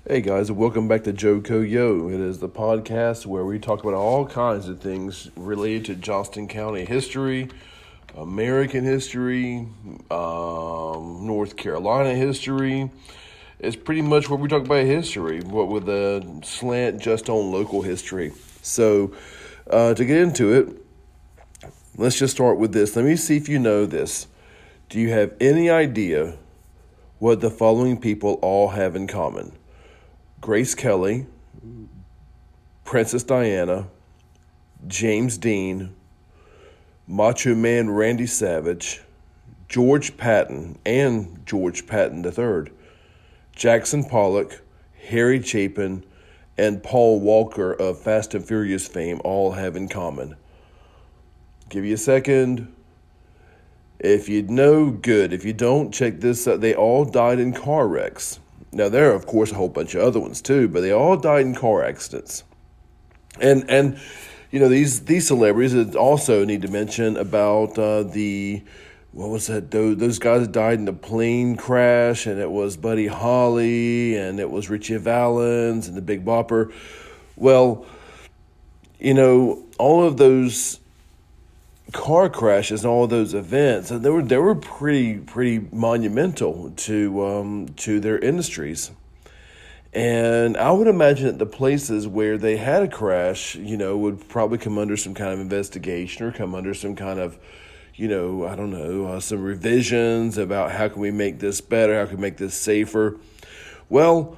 Hey guys, and welcome back to Joko Yo. It is the podcast where we talk about all kinds of things related to Johnston County history, American history, North Carolina history. It's pretty much what we talk about history, what with a slant just on local history. So, to get into it, let's just start with this. Let me see if you know this. Do you have any idea what the following people all have in common? Grace Kelly, Princess Diana, James Dean, Macho Man Randy Savage, George Patton and George Patton III, Jackson Pollock, Harry Chapin, and Paul Walker of Fast and Furious fame all have in common. Give you a second. If you know, good. If you don't, check this out. They all died in car wrecks. Now, there are, of course, a whole bunch of other ones, too, but they all died in car accidents. And you know, these celebrities also need to mention about what was that, those guys that died in the plane crash, and it was Buddy Holly, and it was Richie Valens, and the Big Bopper. Well, you know, all of those car crashes and all of those events, they were pretty monumental to their industries. And I would imagine that the places where they had a crash, you know, would probably come under some kind of investigation or come under some kind of, you know, I don't know, some revisions about how can we make this better, how can we make this safer. Well,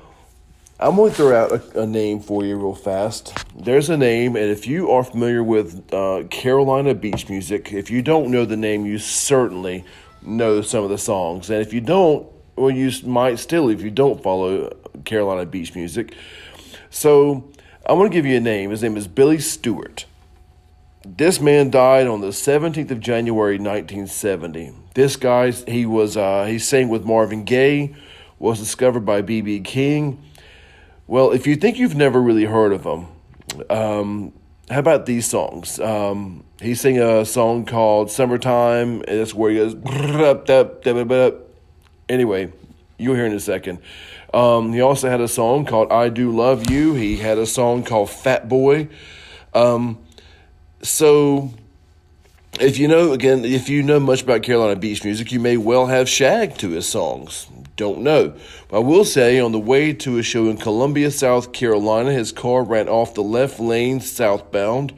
I'm going to throw out a name for you real fast. There's a name, and if you are familiar with Carolina beach music, if you don't know the name, you certainly know some of the songs. And if you don't, well, you might still if you don't follow Carolina beach music. So I'm going to give you a name. His name is Billy Stewart. This man died on the 17th of January, 1970. This guy, he sang with Marvin Gaye, was discovered by B.B. King. Well, if you think you've never really heard of him, how about these songs? He sang a song called Summertime, and that's where he goes. Anyway, you'll hear in a second. He also had a song called I Do Love You. He had a song called Fat Boy. So if you know much about Carolina beach music, you may well have Shag to his songs. Don't know. But I will say, on the way to a show in Columbia, South Carolina, his car ran off the left lane southbound,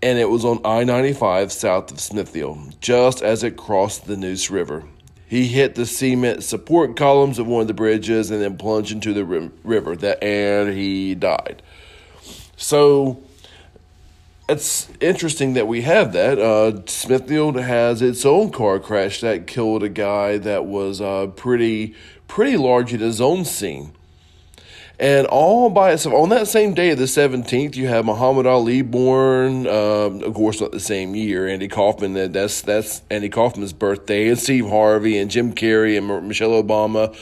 and it was on I-95 south of Smithfield, just as it crossed the Neuse River. He hit the cement support columns of one of the bridges and then plunged into the river, and he died. So it's interesting that we have that. Smithfield has its own car crash that killed a guy that was pretty large in his own scene. And all by itself, on that same day, the 17th, you have Muhammad Ali born. Of course, not the same year. Andy Kaufman, that's Andy Kaufman's birthday, and Steve Harvey, and Jim Carrey, and Michelle Obama,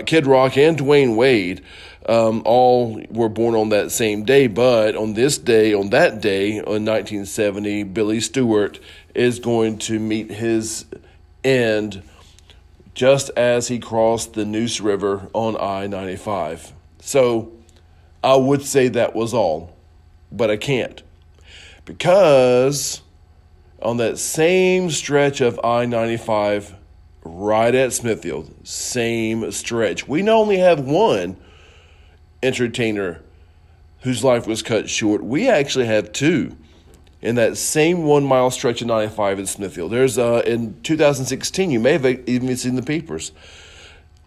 Kid Rock, and Dwayne Wade. All were born on that same day, but on that day, in 1970, Billy Stewart is going to meet his end just as he crossed the Neuse River on I-95. So I would say that was all, but I can't, because on that same stretch of I-95, right at Smithfield, same stretch, we not only have one entertainer whose life was cut short, we actually have two in that same 1 mile stretch of 95 in Smithfield. There's in 2016, you may have even seen the papers.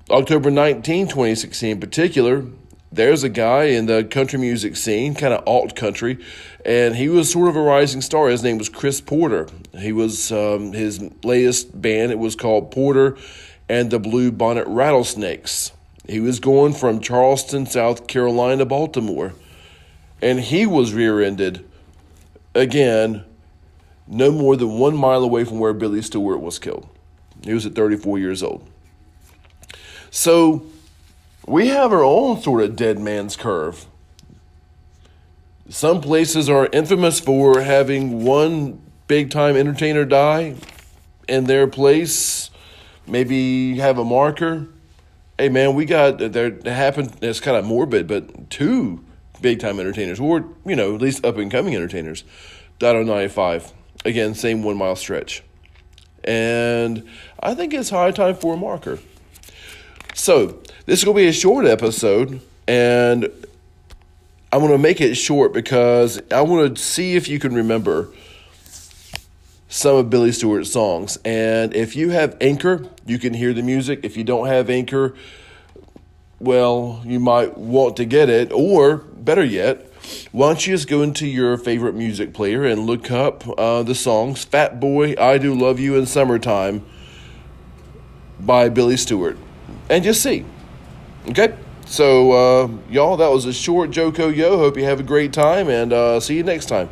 October 19, 2016 in particular, there's a guy in the country music scene, kind of alt country, and he was sort of a rising star. His name was Chris Porter. He was his latest band, it was called Porter and the Blue Bonnet Rattlesnakes. He was going from Charleston, South Carolina to Baltimore, and he was rear-ended, again, no more than 1 mile away from where Billy Stewart was killed. He was at 34 years old. So we have our own sort of dead man's curve. Some places are infamous for having one big-time entertainer die in their place, maybe have a marker. hey man, we got there happened. It's kind of morbid, but two big time entertainers, or at least up and coming entertainers, died on 95. Again, same 1 mile stretch, and I think it's high time for a marker. So this is going to be a short episode, and I'm going to make it short because I want to see if you can remember some of Billy Stewart's songs. And if you have Anchor, you can hear the music. If you don't have Anchor, well, you might want to get it. Or, better yet, why don't you just go into your favorite music player and look up the songs Fat Boy, I Do Love You, and Summertime by Billy Stewart. And just see. Okay? So, y'all, that was a short Joko Yo. Hope you have a great time, and see you next time.